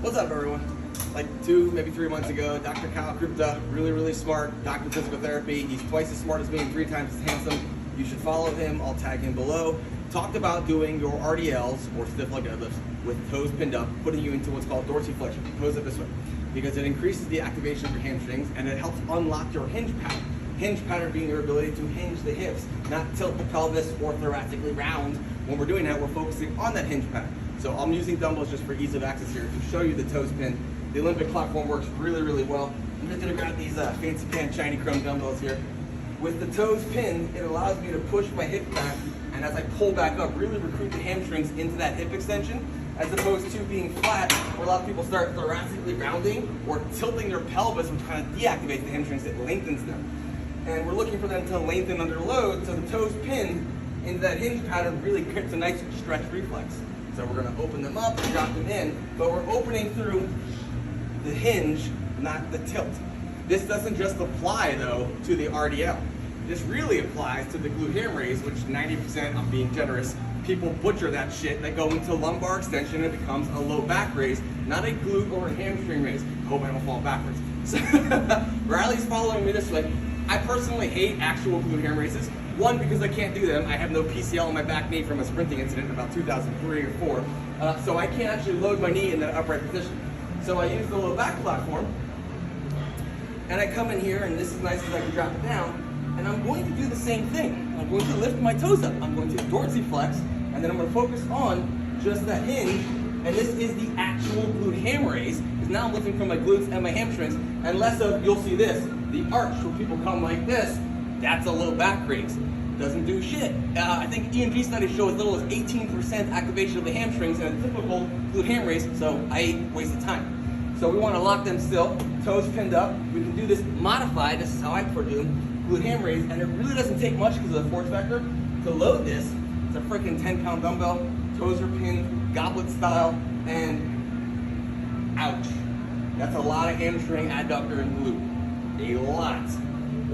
What's up, everyone? Like 2, maybe 3 months ago, Dr. Krupa, really smart doctor of physical therapy. He's twice as smart as me and 3 times as handsome. You should follow him. I'll tag him below. Talked about doing your RDLs, or stiff leg deadlifts, with toes pinned up, putting you into what's called dorsiflexion. Toes up this way, because it increases the activation of your hamstrings and it helps unlock your hinge pattern. Hinge pattern being your ability to hinge the hips, not tilt the pelvis or thoracically round. When we're doing that, we're focusing on that hinge pattern. So I'm using dumbbells just for ease of access here to show you the toes pinned. The Olympic platform works really well. I'm just gonna grab these fancy pan shiny chrome dumbbells here. With the toes pinned, it allows me to push my hip back, and as I pull back up, really recruit the hamstrings into that hip extension, as opposed to being flat, where a lot of people start thoracically rounding or tilting their pelvis, which kind of deactivates the hamstrings, it lengthens them. And we're looking for them to lengthen under load, so the toes pinned into that hinge pattern really creates a nice stretch reflex. So we're gonna open them up and drop them in, but we're opening through the hinge, not the tilt. This doesn't just apply though to the RDL. This really applies to the glute ham raise, which 90%, I'm being generous, people butcher that shit. They go into lumbar extension and it becomes a low back raise, not a glute or a hamstring raise. Hope I don't fall backwards. So Riley's following me this way. I personally hate actual glute ham raises. 1, because I can't do them. I have no PCL on my back knee from a sprinting incident in about 2003 or 4. So I can't actually load my knee in that upright position. So I use the low back platform, and I come in here, and this is nice because I can drop it down, and I'm going to do the same thing. I'm going to lift my toes up. I'm going to dorsiflex, and then I'm going to focus on just that hinge, and this is the actual glute ham raise, because now I'm lifting from my glutes and my hamstrings, and less of, you'll see this, the arch, where people come like this. That's a low back raise. Doesn't do shit. I think EMG studies show as little as 18% activation of the hamstrings in a typical glute ham raise, so I ain't wasted time. So we want to lock them still, toes pinned up. We can do this modified, this is how I prefer doing glute ham raise, and it really doesn't take much because of the force vector to load this. It's a freaking 10-pound dumbbell, toes are pinned, goblet style, and ouch. That's a lot of hamstring, adductor, and glute. A lot.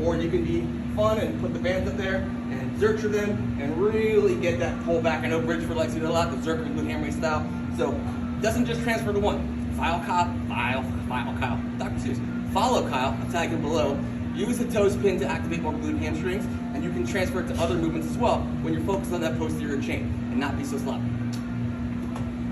Or you can be fun and put the bands up there and zercher them and really get that pull back. I know bridge for legs do that a lot, the zercher glute ham raise style. So it doesn't just transfer to one. Follow Kyle, Dr. Seuss. Follow Kyle, I'm tagging below. Use the toes pin to activate more glute hamstrings, and you can transfer it to other movements as well when you're focused on that posterior chain and not be so sloppy.